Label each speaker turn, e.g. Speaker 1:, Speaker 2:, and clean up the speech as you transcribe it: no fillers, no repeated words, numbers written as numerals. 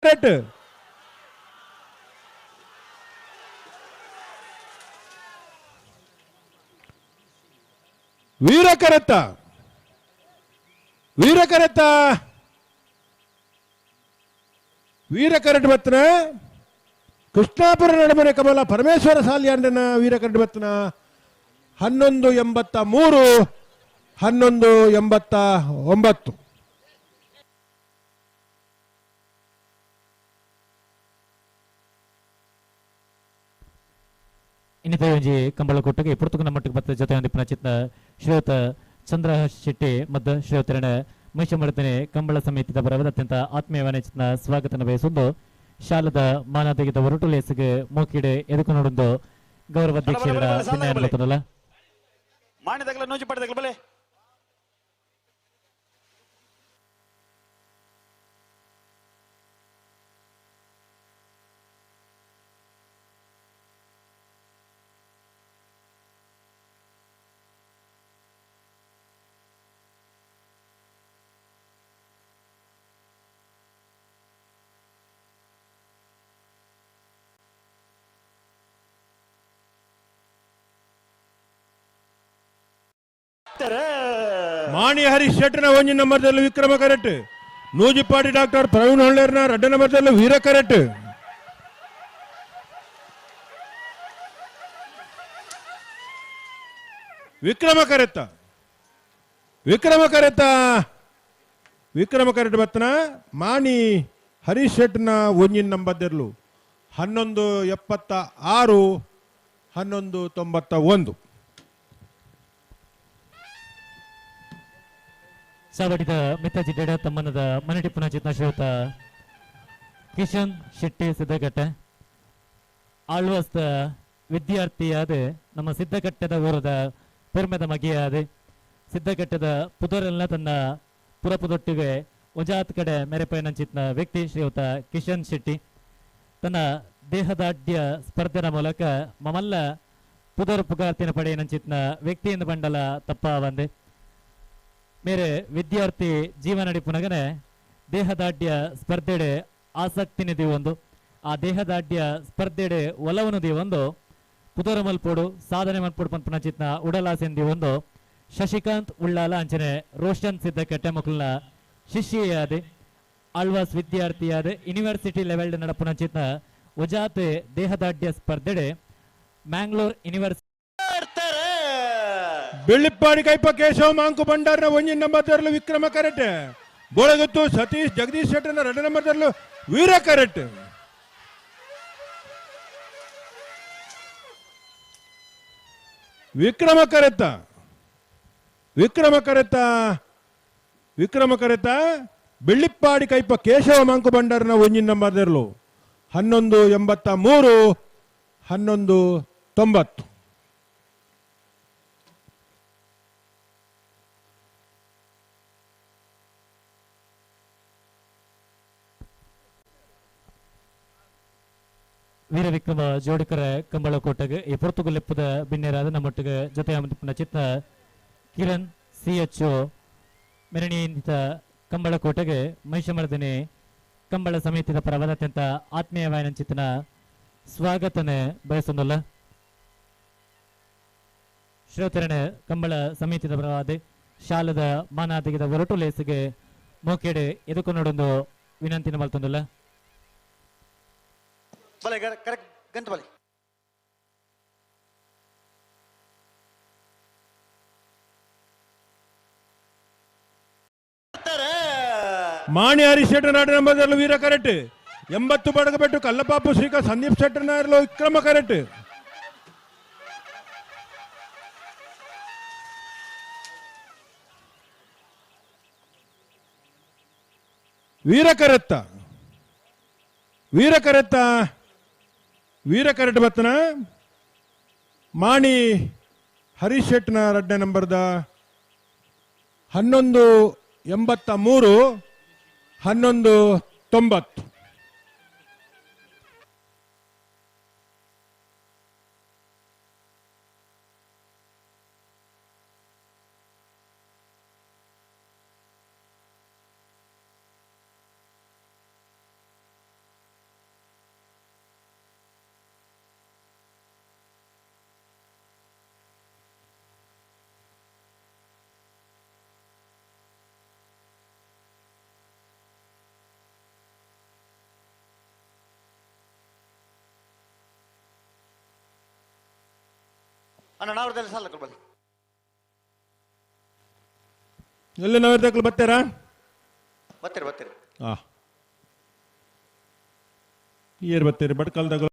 Speaker 1: Correct. ವೀರ ಕರೆತ್ತ ವೀರ ಕರೆತ್ತ ವೀರ correct ಬತ್ತನ. Krishnapura Nadumane ಕಮಲ ಪರಮೇಶ್ವರ ಸಾಲ್ಯಾಂಡನ ವೀರ correct ಬತ್ತನ. 1183 1189.
Speaker 2: ಇನ್ನಿತ ಒಂಜಿ ಕಂಬಳ ಕೊಟ್ಟಿಗೆ ಪುರ್ತುಕು ನಮ್ಮಟ್ಟಿಗೆ ಬತ್ತ ಜೊತೆ ಒಂದಿಪ್ಪನ ಚಿತ್ತ ಶ್ರೀಯುತ ಚಂದ್ರ ಶೆಟ್ಟಿ ಮತ್ತು ಶ್ರೀಯುತರಣ ಮಹಿಷ ಮಾಡ್ತೇನೆ ಕಂಬಳ ಸಮಿತಿದ ಬರವದ ಅತ್ಯಂತ ಆತ್ಮೀಯವಾದ ಚಿತ್ತ ಸ್ವಾಗತನ ಬಯಸುವುದು ಶಾಲದ ಮಾನತೆಗಿದ ಹೊರಟು ಲೇಸಿಗೆ ಮೂಕಿಡೆ ಎದುಕು ನೋಡೊಂದು ಗೌರವ ಅಧ್ಯಕ್ಷರ ಭಿನ್ನಲ್ಲ
Speaker 3: ಮಾನ್ಯದಗಳ ನೂಜಿ ಪಡೆದಗಳ ಬಲೆ
Speaker 1: ಮಾಣಿ ಹರೀಶ್ ಶೆಟ್ಟನ ಒಂಜಿ ನಂಬರ್ದಲ್ಲಿ ವಿಕ್ರಮ ಕರೆಕ್ಟ್. ನೂಜಿಪಾಡಿ ಡಾಕ್ಟರ್ ಪ್ರವೀಣ್ ಹೊಳ್ಳೆರ್ನ 2 ನಂಬರ್ದಲ್ಲಿ ವೀರ ಕರೆಕ್ಟ್. ವಿಕ್ರಮ ಕರೆತ್ತ ವಿಕ್ರಮ ಕರೆಕ್ಟ್ ಬತ್ತನ. ಮಾಣಿ ಹರೀಶ್ ಶೆಟ್ಟನ ಒಂಜಿ ನಂಬರ್ದರ್ಲು 1176 1191.
Speaker 2: ಸಾವಟಿದ ಮಿತ್ತಾಜಿ ಡೇಡ ತಮ್ಮನದ ಮನಟಿಪ್ಪನ ಚಿತ್ನ ಶ್ರೀಯುತ ಕಿಶನ್ ಶೆಟ್ಟಿ ಸಿದ್ದಘಟ್ಟ ಆಳ್ವಾಸ್ದ ವಿದ್ಯಾರ್ಥಿಯಾದ ನಮ್ಮ ಸಿದ್ದಘಟ್ಟದ ಊರದ ಪೆರ್ಮೆದ ಮಗಿಯಾದ ಸಿದ್ದಘಟ್ಟದ ಪುದರೆಲ್ಲ ತನ್ನ ಪುರಪುದೊಟ್ಟಿಗೆ ಒಜಾತ್ ಕಡೆ ಮೆರೆಪಯನಂಚಿತ್ನ ವ್ಯಕ್ತಿ ಶ್ರೀಯುತ ಕಿಶನ್ ಶೆಟ್ಟಿ ತನ್ನ ದೇಹದಾಢ್ಯ ಸ್ಪರ್ಧೆನ ಮೂಲಕ ಮಮಲ್ಲ ಪುದರ್ ಪುಗಾರ್ತಿನ ಪಡೆಯನಂಚಿತ್ನ ವ್ಯಕ್ತಿಯಿಂದ ಬಂಡಲ ತಪ್ಪ ಬಂದೆ ಮೇರೆ ವಿದ್ಯಾರ್ಥಿ ಜೀವನ ನಡಿಪುನಗನೆ ದೇಹದಾಢ್ಯ ಸ್ಪರ್ಧೆಡೆ ಆಸಕ್ತಿ ನಿಧಿ ಒಂದು ಆ ದೇಹದಾಢ್ಯ ಸ್ಪರ್ಧೆಡೆ ಒಲವನು ದಿ ಒಂದು ಪುದರ ಮಲ್ಪೋಡು ಸಾಧನೆ ಮಲ್ಪೋಡು ಪಂಪನ ಚಿತ್ನ ಉಡಲಾಸೆಂದಿ ಒಂದು ಶಶಿಕಾಂತ್ ಉಳ್ಳಾಲ ಅಂಚನೆ ರೋಷನ್ ಸಿದ್ದಕಟ್ಟೆ ಮಕ್ಕಳನ್ನ ಶಿಷ್ಯಯಾದೆ ಆಳ್ವಾಸ್ ವಿದ್ಯಾರ್ಥಿಯಾದ ಯೂನಿವರ್ಸಿಟಿ ಲೆವೆಲ್ ನಡಪುನ ಚಿತ್ನ ಒಜಾತೆ ದೇಹದಾಢ್ಯ ಸ್ಪರ್ಧೆಡೆ ಮ್ಯಾಂಗ್ಳೂರ್ ಯೂನಿವರ್ಸಿಟಿ
Speaker 1: ಬೆಳ್ಳಿಪ್ಪಾಡಿ ಕೈಪ ಕೇಶವ ಮಾಂಕು ಭಂಡಾರನ ಒಂಜಿ ನಂಬರ್ದರ್ಲು ವಿಕ್ರಮ ಕರೆಕ್ಟ್. ಬೋಳಗುತ್ತು ಸತೀಶ್ ಜಗದೀಶ್ ಶೆಟ್ಟನ 2 ನಂಬರ್ದರ್ಲು ವೀರ ಕರೆಕ್ಟ್. ವಿಕ್ರಮ ಕರೆತ್ತ ಬೆಳ್ಳಿಪ್ಪಾಡಿ ಕೈಪ ಕೇಶವ ಮಾಂಕು ಭಂಡಾರನ ಒಂಜಿ ನಂಬರ್ದರ್ಲು 1183 1190.
Speaker 2: ವೀರ ವಿಕ್ರಮ ಜೋಡಿಕರ ಕಂಬಳ ಕೋಟೆಗೆ ಈ ಪೊರ್ತುಗುಲೆಪ್ಪದ ಬಿನ್ನೆರಾದ ನಮ್ಮೊಟ್ಟಿಗೆ ಜೊತೆ ಚಿತ್ತ ಕಿರಣ್ CHO ಮೆರಣಿಯಿಂದ ಕಂಬಳ ಕೋಟೆಗೆ ಮಹಿಷಮರ್ದಿನಿ ಕಂಬಳ ಸಮಿತಿಯ ಪರವಾದ ಅತ್ಯಂತ ಆತ್ಮೀಯವಾದ ಚಿತ್ತನ ಸ್ವಾಗತನೆ ಬಯಸೊಂದಲ್ಲ ಶ್ರೋತರಣ ಕಂಬಳ ಸಮಿತಿಯ ಪರವಾದ ಶಾಲದ ಮಾನಾದಿಗಿದ ಹೊರಟು ಲೇಸಿಗೆ ಮೋಕೆಡೆ ಎದುಕು ನೋಡೊಂದು ವಿನಂತಿನ ಮಲ್ತೊಂದಲ್ಲ
Speaker 3: ಬಲೆ ಕರೆಕ್ಟ್ ಗಂಟು ಬಲೆ
Speaker 1: ಮಾಣಿ ಹರೀಶ್ ಶೆಟ್ಟನ 2 ನಂಬರ್ದರ್ಲು ವೀರ ಕರೆಕ್ಟ್. 80 ಬಡಗಬೆಟ್ಟು ಕಲ್ಲಪಾಪು ಶ್ರೀಕ ಸಂದೀಪ್ ಶೆಟ್ಟನ ವಿಕ್ರಮ ಕರೆಕ್ಟ್. ವೀರ ಕರೆಕ್ಟ್ ಬತ್ತನ. ಮಾಣಿ ಹರೀಶ್ ಶೆಟ್ಟನ 2 ನಂಬರ್ದ 1183 1190.
Speaker 3: ಅಣ್ಣ ನಾವ್ರದಲ್ಲಿ ಸಾಲ ಬಲ್ಲಿ
Speaker 1: ಎಲ್ಲ ನಾವ್ರದಾಗ್ಲು ಬರ್ತಾರಾ
Speaker 3: ಬರ್ತೀರಿ ಬರ್ತೀರಿ
Speaker 1: ಏರ್ ಬರ್ತೀರಿ ಬಟ್ಕಾಲ್ದಾಗ